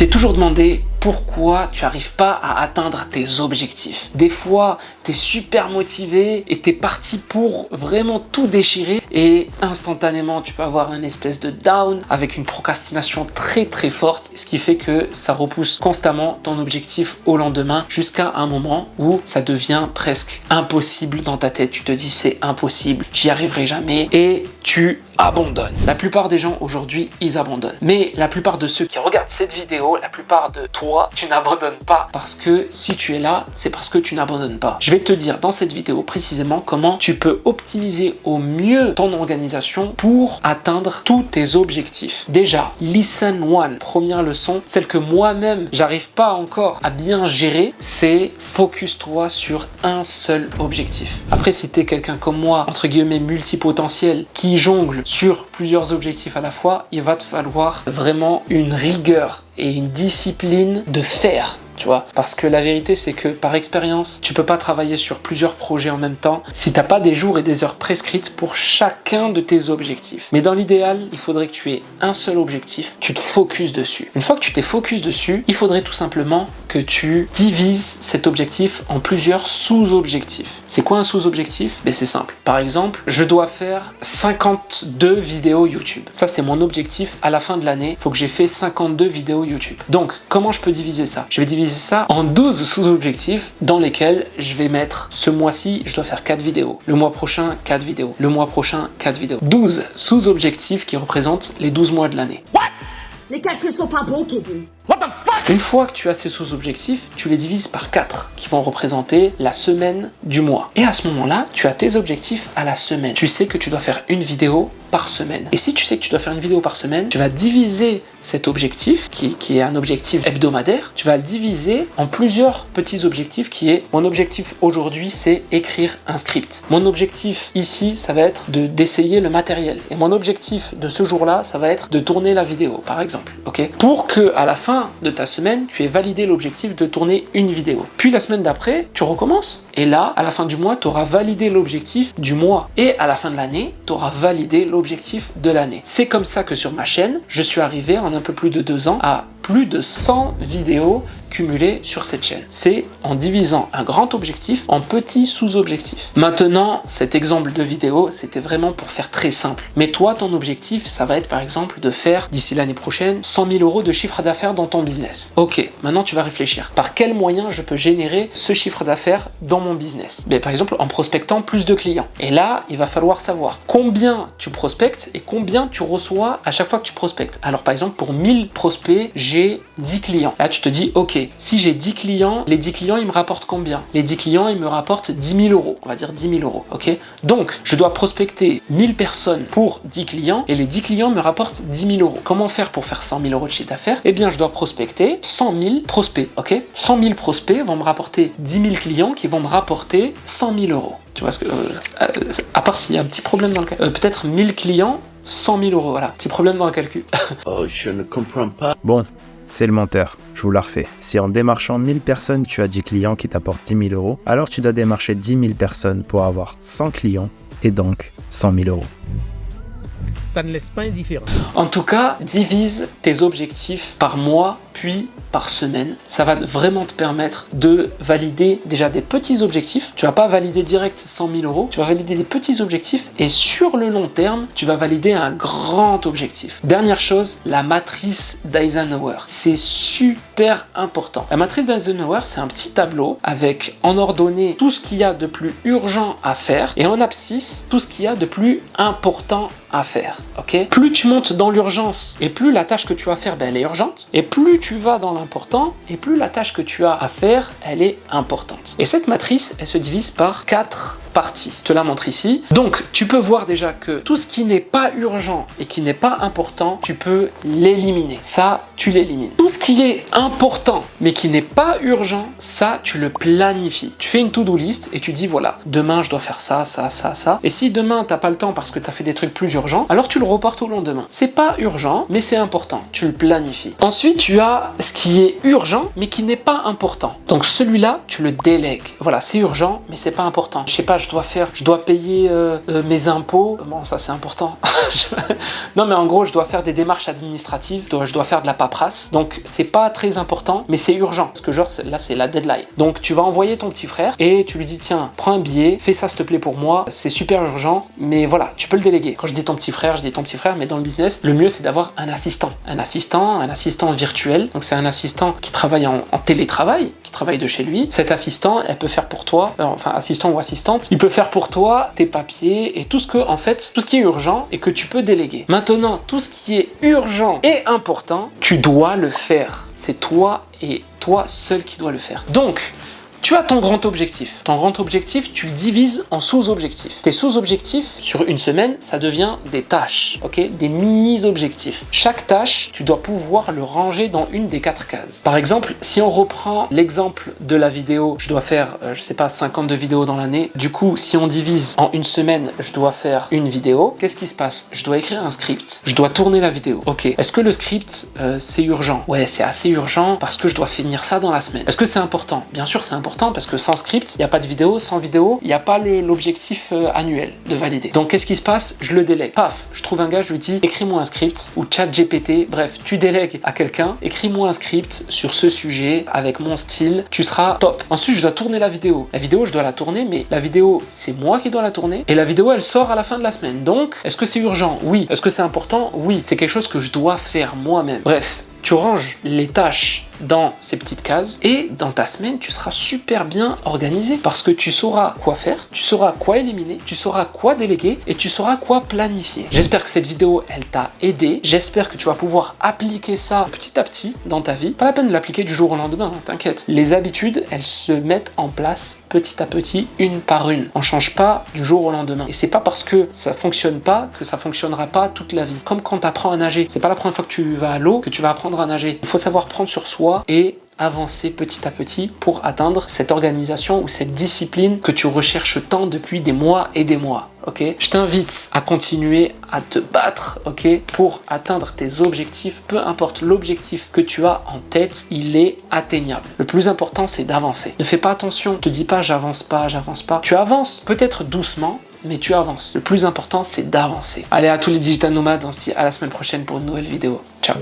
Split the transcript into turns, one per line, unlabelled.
t'es toujours demandé pourquoi tu n'arrives pas à atteindre tes objectifs. Des fois, tu es super motivé et tu es parti pour vraiment tout déchirer et instantanément, tu peux avoir une espèce de down avec une procrastination très très forte, ce qui fait que ça repousse constamment ton objectif au lendemain jusqu'à un moment où ça devient presque impossible dans ta tête. Tu te dis c'est impossible, j'y arriverai jamais et tu abandonnes. La plupart des gens aujourd'hui, ils abandonnent. Mais la plupart de ceux qui regardent cette vidéo, la plupart de toi, tu n'abandonnes pas. Parce que si tu es là, c'est parce que tu n'abandonnes pas. Je vais te dire dans cette vidéo précisément comment tu peux optimiser au mieux ton organisation pour atteindre tous tes objectifs. Déjà, listen one, première leçon, celle que moi-même, j'arrive pas encore à bien gérer, c'est focus-toi sur un seul objectif. Après, si tu es quelqu'un comme moi, entre guillemets multipotentiel, qui jongle sur plusieurs objectifs à la fois, il va te falloir vraiment une rigueur et une discipline de fer. Tu vois, parce que la vérité c'est que par expérience, tu peux pas travailler sur plusieurs projets en même temps si t'as pas des jours et des heures prescrites pour chacun de tes objectifs. Mais dans l'idéal, il faudrait que tu aies un seul objectif, tu te focuses dessus. Une fois que tu t'es focus dessus, il faudrait tout simplement que tu divises cet objectif en plusieurs sous-objectifs. C'est quoi un sous-objectif? Ben c'est simple. Par exemple, je dois faire 52 vidéos YouTube. Ça c'est mon objectif à la fin de l'année. Il faut que j'ai fait 52 vidéos YouTube. Donc, comment je peux diviser ça? Je vais diviser ça en 12 sous-objectifs dans lesquels je vais mettre ce mois-ci, je dois faire 4 vidéos. Le mois prochain, 4 vidéos. Le mois prochain, 4 vidéos. 12 sous-objectifs qui représentent les 12 mois de l'année.
What? Les calculs sont pas bons, Kevin.
What the fuck? Une fois que tu as ces sous-objectifs, tu les divises par 4 qui vont représenter la semaine du mois. Et à ce moment-là, tu as tes objectifs à la semaine. Tu sais que tu dois faire une vidéo par semaine. Et si tu sais que tu dois faire une vidéo par semaine, tu vas diviser cet objectif, qui est un objectif hebdomadaire, tu vas le diviser en plusieurs petits objectifs qui est, mon objectif aujourd'hui, c'est écrire un script. Mon objectif ici, ça va être d'essayer le matériel. Et mon objectif de ce jour-là, ça va être de tourner la vidéo, par exemple. Ok? Pour que à la fin de ta semaine, tu aies validé l'objectif de tourner une vidéo. Puis la semaine d'après, tu recommences. Et là, à la fin du mois, tu auras validé l'objectif du mois. Et à la fin de l'année, tu auras validé l'objectif de l'année. C'est comme ça que sur ma chaîne, je suis arrivé en un peu plus de 2 ans à plus de 100 vidéos cumulées sur cette chaîne. C'est en divisant un grand objectif en petits sous-objectifs. Maintenant, cet exemple de vidéo, c'était vraiment pour faire très simple. Mais toi, ton objectif, ça va être par exemple de faire, d'ici l'année prochaine, 100 000 euros de chiffre d'affaires dans ton business. Ok, maintenant tu vas réfléchir. Par quel moyen je peux générer ce chiffre d'affaires dans mon business? Ben, par exemple, en prospectant plus de clients. Et là, il va falloir savoir combien tu prospectes et combien tu reçois à chaque fois que tu prospectes. Alors par exemple, pour 1000 prospects, j'ai 10 clients. Là, tu te dis, ok, si j'ai 10 clients, les 10 clients, ils me rapportent combien? Les 10 clients, ils me rapportent 10 000 euros. On va dire 10 000 euros, ok? Donc, je dois prospecter 1000 personnes pour 10 clients et les 10 clients me rapportent 10 000 euros. Comment faire pour faire 100 000 euros de chiffre d'affaires? Eh bien, je dois prospecter 100 000 prospects, ok? 100 000 prospects vont me rapporter 10 000 clients qui vont me rapporter 100 000 euros. Tu vois ce que... à part s'il y a un petit problème dans le calcul. Peut-être 1000 clients, 100 000 euros, voilà. Petit problème dans le calcul.
Oh, je ne comprends pas.
Bon, c'est le menteur. Je vous la refais. Si en démarchant 1000 personnes, tu as 10 clients qui t'apportent 10 000 euros, alors tu dois démarcher 10 000 personnes pour avoir 100 clients et donc 100 000 euros.
Ça ne laisse pas indifférent.
En tout cas, divise tes objectifs par mois, puis par semaine. Ça va vraiment te permettre de valider déjà des petits objectifs. Tu vas pas valider direct 100 000 euros, tu vas valider des petits objectifs et sur le long terme, tu vas valider un grand objectif. Dernière chose, la matrice d'Eisenhower. C'est super important. La matrice d'Eisenhower, c'est un petit tableau avec en ordonnée tout ce qu'il y a de plus urgent à faire et en abscisse tout ce qu'il y a de plus important à faire, ok? Plus tu montes dans l'urgence et plus la tâche que tu as à faire, ben, elle est urgente, et plus tu vas dans l'important et plus la tâche que tu as à faire, elle est importante. Et cette matrice, elle se divise par 4 parties. Je te la montre ici. Donc, tu peux voir déjà que tout ce qui n'est pas urgent et qui n'est pas important, tu peux l'éliminer. Ça, tu l'élimines. Tout ce qui est important mais qui n'est pas urgent, ça, tu le planifies. Tu fais une to-do list et tu dis, voilà, demain, je dois faire ça, ça, ça, ça. Et si demain, t'as pas le temps parce que tu as fait des trucs plus urgents, alors tu le reportes au lendemain. C'est pas urgent, mais c'est important. Tu le planifies. Ensuite, tu as ce qui est urgent mais qui n'est pas important. Donc, celui-là, tu le délègues. Voilà, c'est urgent, mais c'est pas important. Je sais pas, je dois payer mes impôts. Bon, ça c'est important. Non, mais en gros, je dois faire des démarches administratives, je dois faire de la paperasse. Donc, c'est pas très important, mais c'est urgent. Parce que genre, là, c'est la deadline. Donc, tu vas envoyer ton petit frère et tu lui dis, tiens, prends un billet, fais ça s'il te plaît pour moi, c'est super urgent, mais voilà, tu peux le déléguer. Quand je dis ton petit frère, je dis ton petit frère, mais dans le business, le mieux, c'est d'avoir un assistant. Un assistant virtuel. Donc, c'est un assistant qui travaille en télétravail, qui travaille de chez lui. Cet assistant, elle peut faire pour toi, enfin, assistant ou assistante, il peut faire pour toi tes papiers et tout ce qui est urgent et que tu peux déléguer. Maintenant, tout ce qui est urgent et important, tu dois le faire. C'est toi et toi seul qui dois le faire. Donc, tu as ton grand objectif. Ton grand objectif, tu le divises en sous-objectifs. Tes sous-objectifs, sur une semaine, ça devient des tâches, ok? Des mini-objectifs. Chaque tâche, tu dois pouvoir le ranger dans une des 4 cases. Par exemple, si on reprend l'exemple de la vidéo, je dois faire, 52 vidéos dans l'année. Du coup, si on divise en une semaine, je dois faire une vidéo. Qu'est-ce qui se passe? Je dois écrire un script. Je dois tourner la vidéo. Ok. Est-ce que le script, c'est urgent? Ouais, c'est assez urgent parce que je dois finir ça dans la semaine. Est-ce que c'est important? Bien sûr, c'est important parce que sans script, il n'y a pas de vidéo. Sans vidéo, il n'y a pas l'objectif annuel de valider. Donc, qu'est-ce qui se passe? Je le délègue. Paf, je trouve un gars, je lui dis, écris-moi un script ou ChatGPT. Bref, tu délègues à quelqu'un, écris-moi un script sur ce sujet avec mon style. Tu seras top. Ensuite, je dois tourner la vidéo. La vidéo, je dois la tourner, mais la vidéo, c'est moi qui dois la tourner. Et la vidéo, elle sort à la fin de la semaine. Donc, est-ce que c'est urgent? Oui. Est-ce que c'est important? Oui. C'est quelque chose que je dois faire moi-même. Bref, tu ranges les tâches dans ces petites cases et dans ta semaine, tu seras super bien organisé parce que tu sauras quoi faire, tu sauras quoi éliminer, tu sauras quoi déléguer et tu sauras quoi planifier. J'espère que cette vidéo, elle t'a aidé. J'espère que tu vas pouvoir appliquer ça petit à petit dans ta vie. Pas la peine de l'appliquer du jour au lendemain, hein, t'inquiète. Les habitudes, elles se mettent en place petit à petit, une par une. On change pas du jour au lendemain. Et c'est pas parce que ça fonctionne pas que ça fonctionnera pas toute la vie. Comme quand tu apprends à nager. C'est pas la première fois que tu vas à l'eau que tu vas apprendre à nager. Il faut savoir prendre sur soi et avancer petit à petit pour atteindre cette organisation ou cette discipline que tu recherches tant depuis des mois et des mois. Ok, je t'invite à continuer à te battre, ok, pour atteindre tes objectifs. Peu importe l'objectif que tu as en tête, il est atteignable. Le plus important, c'est d'avancer. Ne fais pas attention, ne te dis pas j'avance pas. Tu avances, peut-être doucement, mais tu avances. Le plus important, c'est d'avancer. Allez, à tous les digital nomades, on se dit à la semaine prochaine pour une nouvelle vidéo. Ciao.